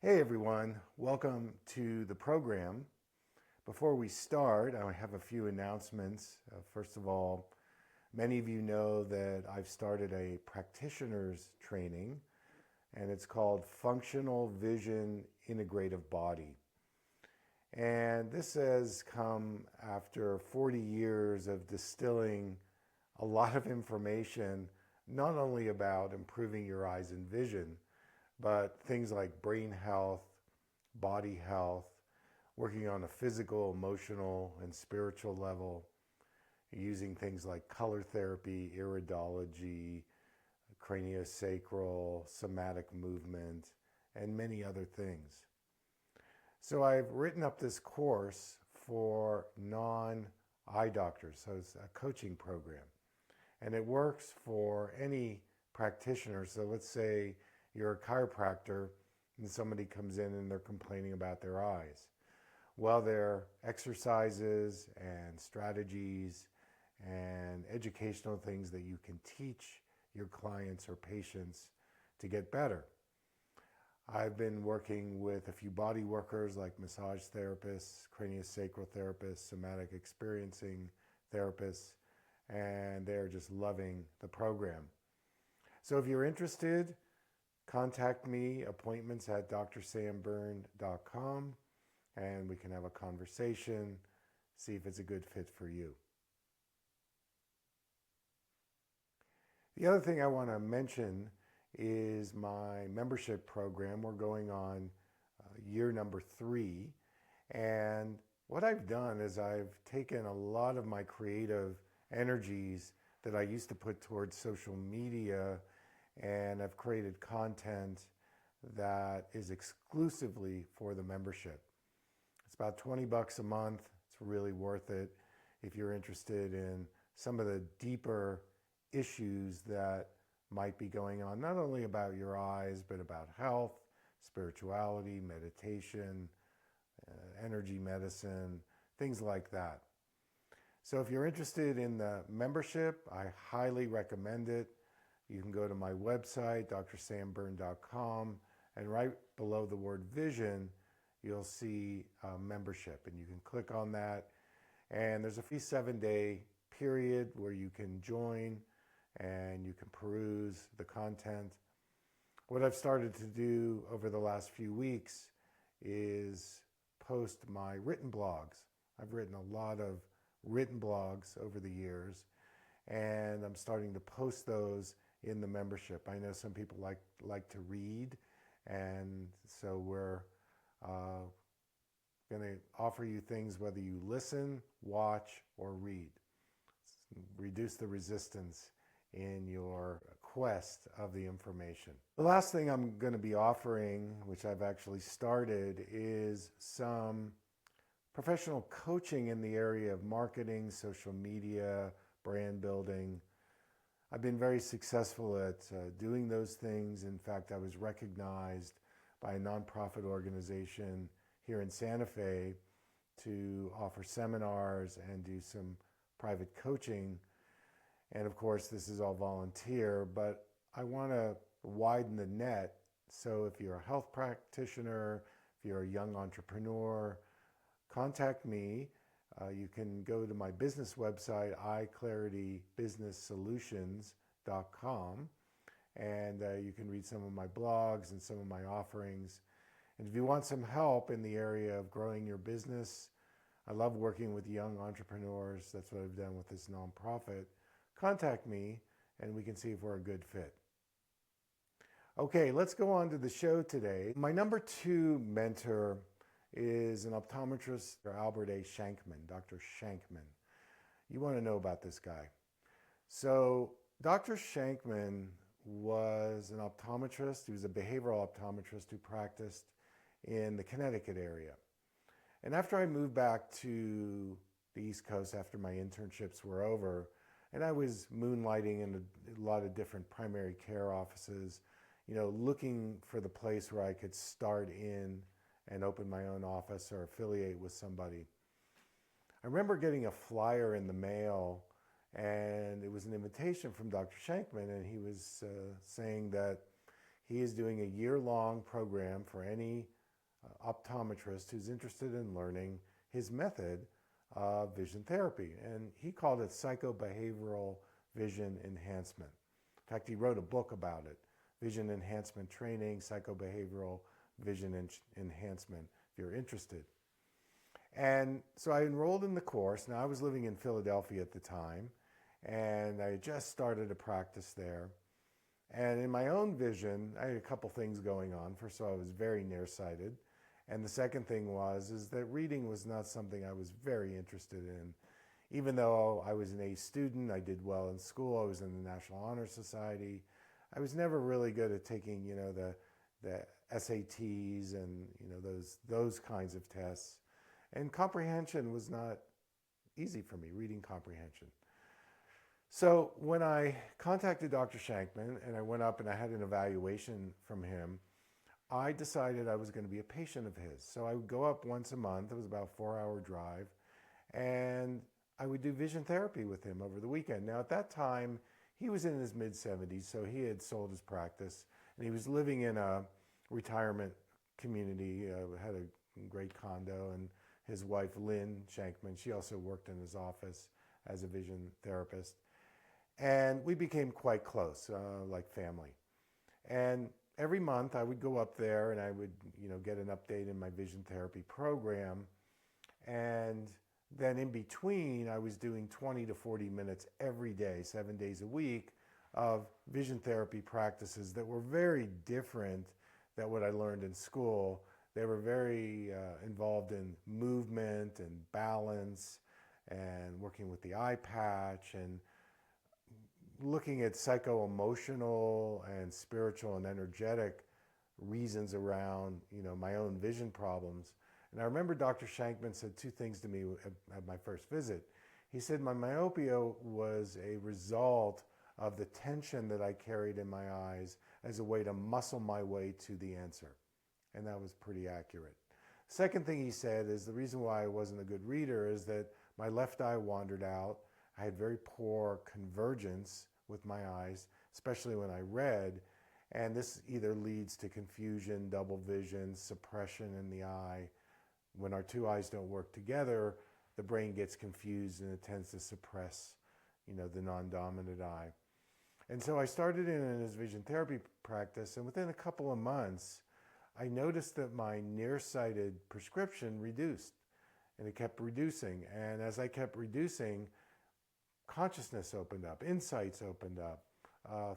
Hey everyone, welcome to the program. Before we start, I have a few announcements. First of all, many of you know that I've started a practitioner's training, and it's called Functional Vision Integrative Body. And this has come after 40 years of distilling a lot of information, not only about improving your eyes and vision, but things like brain health, body health, working on a physical, emotional, and spiritual level, using things like color therapy, iridology, craniosacral, somatic movement, and many other things. So I've written up this course for non-eye doctors, so it's a coaching program. And it works for any practitioner. So let's say you're a chiropractor and somebody comes in and they're complaining about their eyes. Well, there are exercises and strategies and educational things that you can teach your clients or patients to get better. I've been working with a few body workers like massage therapists, craniosacral therapists, somatic experiencing therapists, and they're just loving the program. So if you're interested, contact me, appointments at drsamberne.com, and we can have a conversation, see if it's a good fit for you. The other thing I want to mention is my membership program. We're going on year number 3, and what I've done is I've taken a lot of my creative energies that I used to put towards social media, and I've created content that is exclusively for the membership. It's about $20 a month. It's really worth it if you're interested in some of the deeper issues that might be going on, not only about your eyes, but about health, spirituality, meditation, energy medicine, things like that. So if you're interested in the membership, I highly recommend it. You can go to my website, drsamberne.com, and right below the word vision, you'll see membership, and you can click on that. And there's a free 7-day period where you can join and you can peruse the content. What I've started to do over the last few weeks is post my written blogs. I've written a lot of written blogs over the years, and I'm starting to post those in the membership. I know some people like to read, and so we're going to offer you things whether you listen, watch, or read. Reduce the resistance in your quest of the information. The last thing I'm going to be offering, which I've actually started, is some professional coaching in the area of marketing, social media, brand building. I've been very successful at doing those things. In fact, I was recognized by a nonprofit organization here in Santa Fe to offer seminars and do some private coaching. And of course, this is all volunteer, but I want to widen the net. So if you're a health practitioner, if you're a young entrepreneur, contact me. You can go to my business website, iClarityBusinessSolutions.com, and you can read some of my blogs and some of my offerings. And if you want some help in the area of growing your business, I love working with young entrepreneurs. That's what I've done with this nonprofit. Contact me and we can see if we're a good fit. Okay, let's go on to the show today. My number 2 mentor is an optometrist, Albert A. Shankman, Dr. Shankman. You want to know about this guy. So Dr. Shankman was an optometrist. He was a behavioral optometrist who practiced in the Connecticut area. And after I moved back to the East Coast after my internships were over, and I was moonlighting in a lot of different primary care offices, looking for the place where I could start in and open my own office or affiliate with somebody. I remember getting a flyer in the mail, and it was an invitation from Dr. Shankman, and he was saying that He is doing a year-long program for any optometrist who's interested in learning his method of vision therapy. And he called it psychobehavioral vision enhancement. In fact, he wrote a book about it, Vision Enhancement Training, Psychobehavioral Vision Enhancement, if you're interested. And so I enrolled in the course. Now, I was living in Philadelphia at the time, and I had just started a practice there. And in my own vision, I had a couple things going on. First of all, I was very nearsighted. And the second thing is that reading was not something I was very interested in. Even though I was an A student, I did well in school, I was in the National Honor Society, I was never really good at taking, the SATs and, those kinds of tests. And comprehension was not easy for me, reading comprehension. So when I contacted Dr. Shankman and I went up and I had an evaluation from him, I decided I was going to be a patient of his. So I would go up once a month. It was about a 4-hour drive. And I would do vision therapy with him over the weekend. Now, at that time, he was in his mid-70s, so he had sold his practice. And he was living in a retirement community, had a great condo. And his wife, Lynn Shankman, she also worked in his office as a vision therapist. And we became quite close, like family. And every month I would go up there and I would, get an update in my vision therapy program. And then in between, I was doing 20 to 40 minutes every day, 7 days a week, of vision therapy practices that were very different than what I learned in school. They were very involved in movement and balance and working with the eye patch and looking at psycho-emotional and spiritual and energetic reasons around, my own vision problems. And I remember Dr. Shankman said two things to me at my first visit. He said my myopia was a result of the tension that I carried in my eyes as a way to muscle my way to the answer. And that was pretty accurate. Second thing he said is the reason why I wasn't a good reader is that my left eye wandered out. I had very poor convergence with my eyes, especially when I read. And this either leads to confusion, double vision, suppression in the eye. When our two eyes don't work together, the brain gets confused and it tends to suppress, the non-dominant eye. And so I started in his vision therapy practice, and within a couple of months, I noticed that my nearsighted prescription reduced, and it kept reducing. And as I kept reducing, consciousness opened up, insights opened up,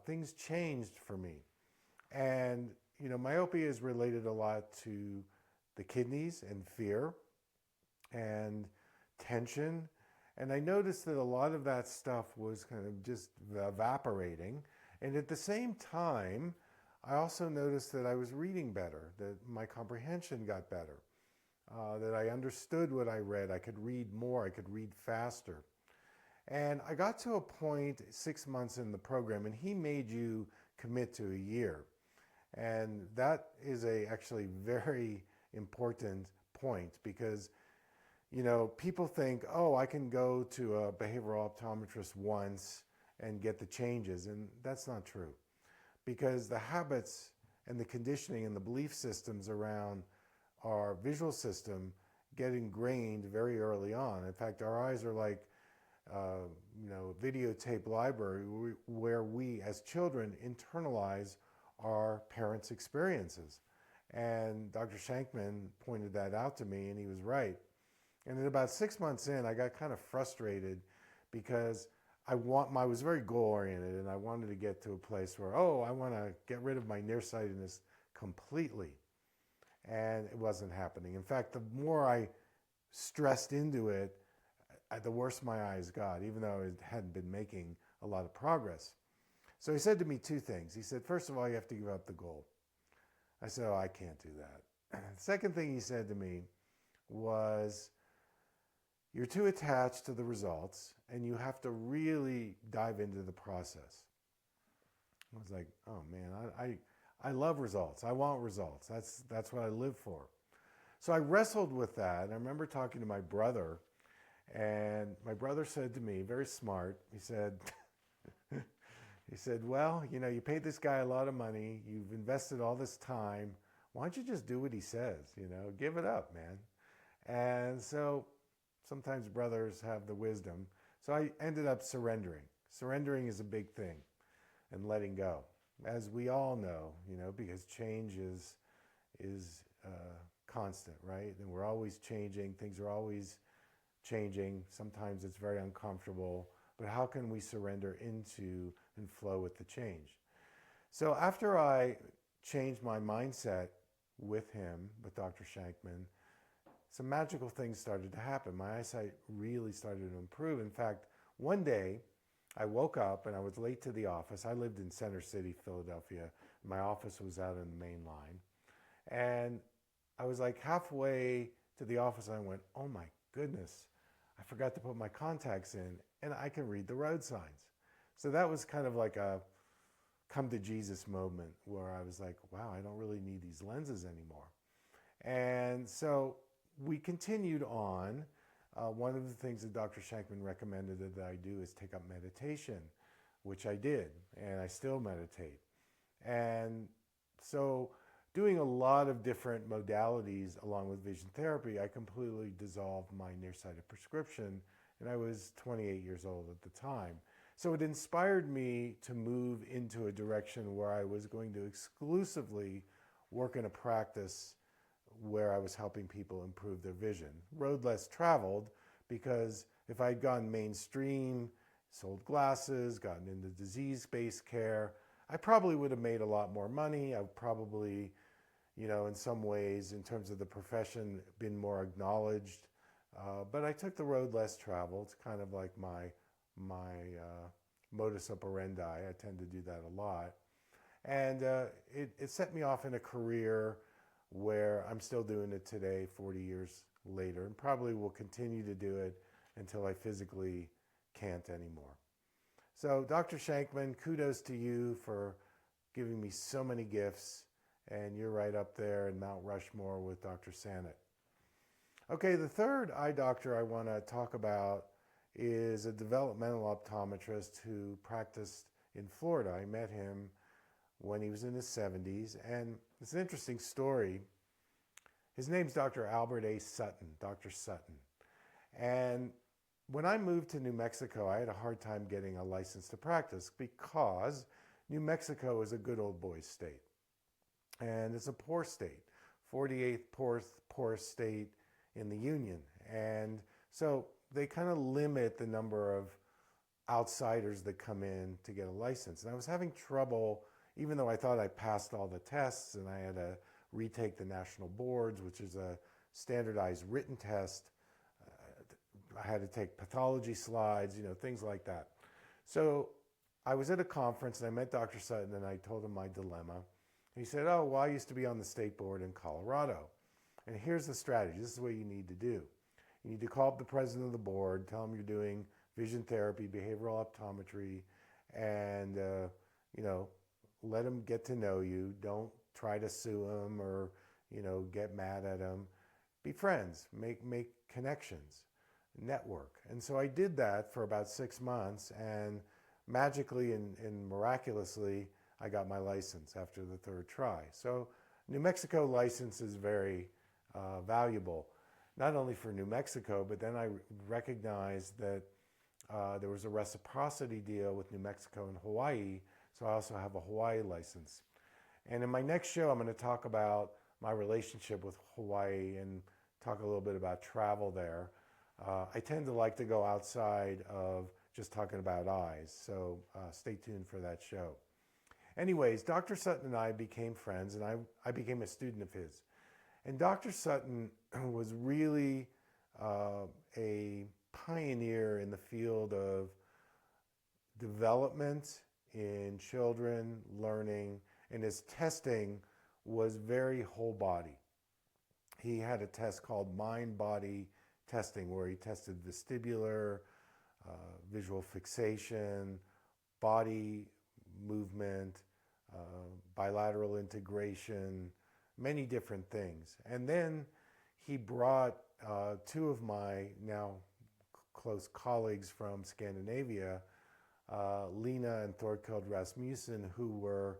things changed for me. And, myopia is related a lot to the kidneys and fear and tension. And I noticed that a lot of that stuff was kind of just evaporating. And at the same time, I also noticed that I was reading better, that my comprehension got better, that I understood what I read. I could read more, I could read faster. And I got to a point 6 months in the program, and he made you commit to a year. And that is actually very important point because, people think, oh, I can go to a behavioral optometrist once and get the changes. And that's not true because the habits and the conditioning and the belief systems around our visual system get ingrained very early on. In fact, our eyes are like, videotape library where we as children internalize our parents' experiences. And Dr. Shankman pointed that out to me, and he was right. And then about 6 months in, I got kind of frustrated because I was very goal-oriented, and I wanted to get to a place where, I want to get rid of my nearsightedness completely. And it wasn't happening. In fact, the more I stressed into it, the worse my eyes got, even though it hadn't been making a lot of progress. So he said to me two things. He said, first of all, you have to give up the goal. I said, I can't do that. The second thing he said to me was, you're too attached to the results and you have to really dive into the process. I was like, oh man, I love results. I want results. That's what I live for. So I wrestled with that. And I remember talking to my brother, and my brother said to me, very smart, he said, He said, well, you paid this guy a lot of money. You've invested all this time. Why don't you just do what he says? Give it up, man. And so sometimes brothers have the wisdom. So I ended up surrendering. Surrendering is a big thing, and letting go, as we all know, because change is constant, right? And we're always changing. Things are always changing. Sometimes it's very uncomfortable, but how can we surrender into and flow with the change? So after I changed my mindset with him, with Dr. Shankman, some magical things started to happen. My eyesight really started to improve. In fact, one day I woke up and I was late to the office. I lived in Center City, Philadelphia. My office was out on the main line. And I was like halfway to the office and I went, oh my goodness, I forgot to put my contacts in and I can read the road signs. So that was kind of like a come to Jesus moment where I was like, wow, I don't really need these lenses anymore. And so we continued on. One of the things that Dr. Shankman recommended that I do is take up meditation, which I did, and I still meditate. And so doing a lot of different modalities along with vision therapy, I completely dissolved my nearsighted prescription, and I was 28 years old at the time. So it inspired me to move into a direction where I was going to exclusively work in a practice where I was helping people improve their vision. Road less traveled, because if I'd gone mainstream, sold glasses, gotten into disease-based care, I probably would have made a lot more money. I would probably, in some ways, in terms of the profession, been more acknowledged. But I took the road less traveled. It's kind of like my modus operandi. I tend to do that a lot. And it set me off in a career where I'm still doing it today, 40 years later, and probably will continue to do it until I physically can't anymore. So Dr. Shankman, kudos to you for giving me so many gifts, and you're right up there in Mount Rushmore with Dr. Sannett. Okay, the third eye doctor I want to talk about is a developmental optometrist who practiced in Florida. I met him when he was in his 70s, and it's an interesting story. His name's Dr. Albert A. Sutton, Dr. Sutton. And when I moved to New Mexico, I had a hard time getting a license to practice because New Mexico is a good old boys state. And it's a poor state, 48th poorest state in the Union. And so they kind of limit the number of outsiders that come in to get a license. And I was having trouble, even though I thought I passed all the tests and I had to retake the national boards, which is a standardized written test. I had to take pathology slides, things like that. So I was at a conference and I met Dr. Sutton and I told him my dilemma. He said, oh, well, I used to be on the state board in Colorado. And here's the strategy. This is what you need to do. You need to call up the president of the board, tell him you're doing vision therapy, behavioral optometry, and, let him get to know you. Don't try to sue him or, get mad at him. Be friends, make connections, network. And so I did that for about 6 months, and magically and miraculously, I got my license after the third try. So New Mexico license is very valuable, not only for New Mexico, but then I recognized that there was a reciprocity deal with New Mexico and Hawaii, so I also have a Hawaii license. And in my next show, I'm going to talk about my relationship with Hawaii and talk a little bit about travel there. I tend to like to go outside of just talking about eyes, so stay tuned for that show. Anyways, Dr. Sutton and I became friends, and I became a student of his. And Dr. Sutton was really a pioneer in the field of development in children, learning, and his testing was very whole body. He had a test called mind-body testing where he tested vestibular, visual fixation, body movement, bilateral integration, many different things. And then he brought two of my now close colleagues from Scandinavia, Lena and Thorkeld Rasmussen, who were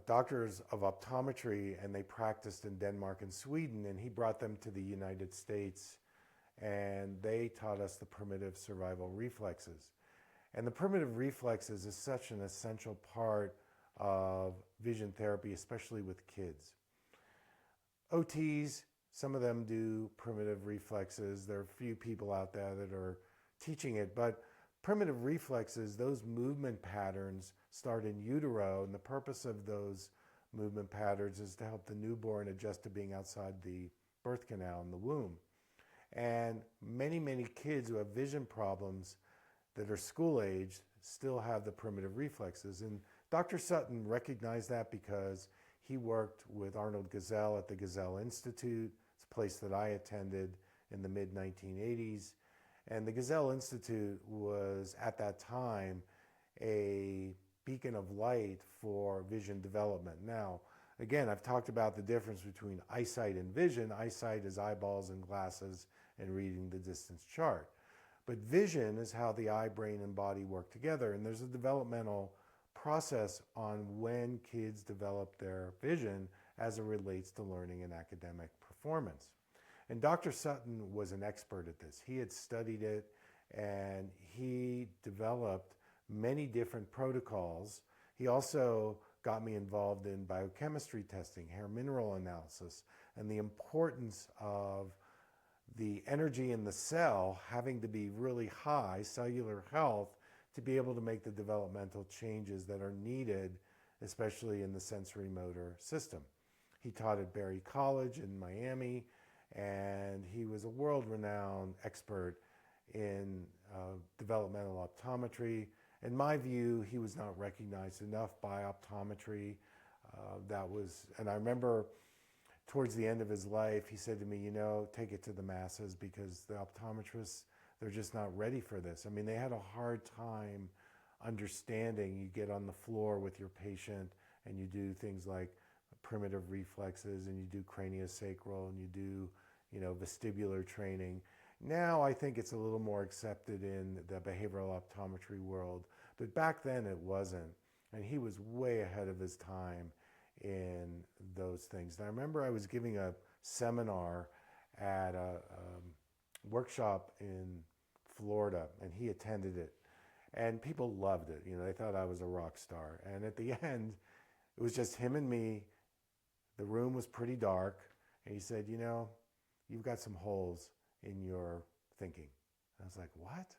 doctors of optometry, and they practiced in Denmark and Sweden, and he brought them to the United States, and they taught us the primitive survival reflexes. And the primitive reflexes is such an essential part of vision therapy, especially with kids. OTs, some of them do primitive reflexes. There are a few people out there that are teaching it, but primitive reflexes, those movement patterns start in utero, and the purpose of those movement patterns is to help the newborn adjust to being outside the birth canal in the womb. And many, many kids who have vision problems that are school-aged still have the primitive reflexes. And Dr. Sutton recognized that because he worked with Arnold Gesell at the Gesell Institute. It's a place that I attended in the mid-1980s. And the Gesell Institute was, at that time, a beacon of light for vision development. Now, again, I've talked about the difference between eyesight and vision. Eyesight is eyeballs and glasses and reading the distance chart. But vision is how the eye, brain, and body work together. And there's a developmental process on when kids develop their vision as it relates to learning and academic performance. And Dr. Sutton was an expert at this. He had studied it, and he developed many different protocols. He also got me involved in biochemistry testing, hair mineral analysis, and the importance of the energy in the cell having to be really high, cellular health, to be able to make the developmental changes that are needed, especially in the sensory motor system. He taught at Berne College in Miami, and he was a world-renowned expert in developmental optometry. In my view, he was not recognized enough by optometry. And I remember towards the end of his life, he said to me, take it to the masses, because the optometrists, they're just not ready for this. I mean, they had a hard time understanding. You get on the floor with your patient and you do things like primitive reflexes, and you do craniosacral, and you do, vestibular training. Now I think it's a little more accepted in the behavioral optometry world, but back then it wasn't. And he was way ahead of his time in those things. And I remember I was giving a seminar at a workshop in Florida, and he attended it, and people loved it. They thought I was a rock star. And at the end, it was just him and me. The room was pretty dark, and he said, you've got some holes in your thinking. And I was like, what?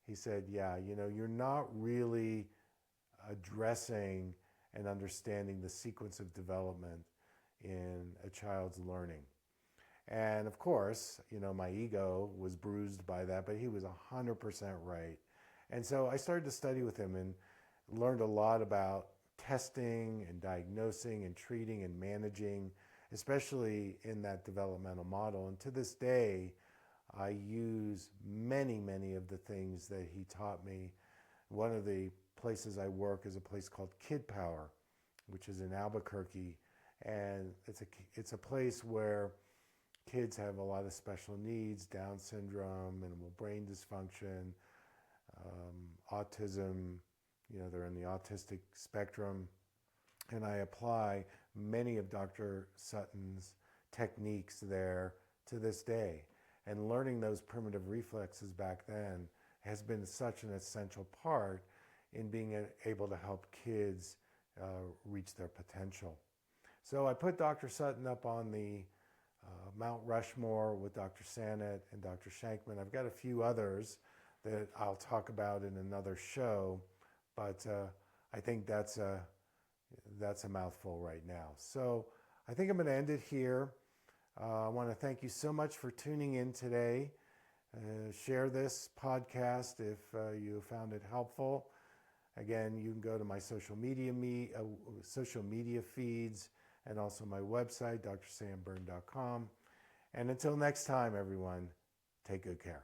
He said, yeah, you're not really addressing and understanding the sequence of development in a child's learning. And of course, my ego was bruised by that, but he was 100% right. And so I started to study with him and learned a lot about testing and diagnosing and treating and managing, especially in that developmental model. And to this day, I use many, many of the things that he taught me. One of the places I work is a place called Kid Power, which is in Albuquerque. And it's a place where kids have a lot of special needs, Down syndrome, minimal brain dysfunction, autism, they're in the autistic spectrum. And I apply many of Dr. Sutton's techniques there to this day. And learning those primitive reflexes back then has been such an essential part in being able to help kids reach their potential. So I put Dr. Sutton up on the Mount Rushmore with Dr. Sannett and Dr. Shankman. I've got a few others that I'll talk about in another show, but I think that's a mouthful right now. So I think I'm going to end it here. I want to thank you so much for tuning in today. Share this podcast if you found it helpful. Again, you can go to my social media feeds, and also my website, drsamberne.com. And until next time, everyone, take good care.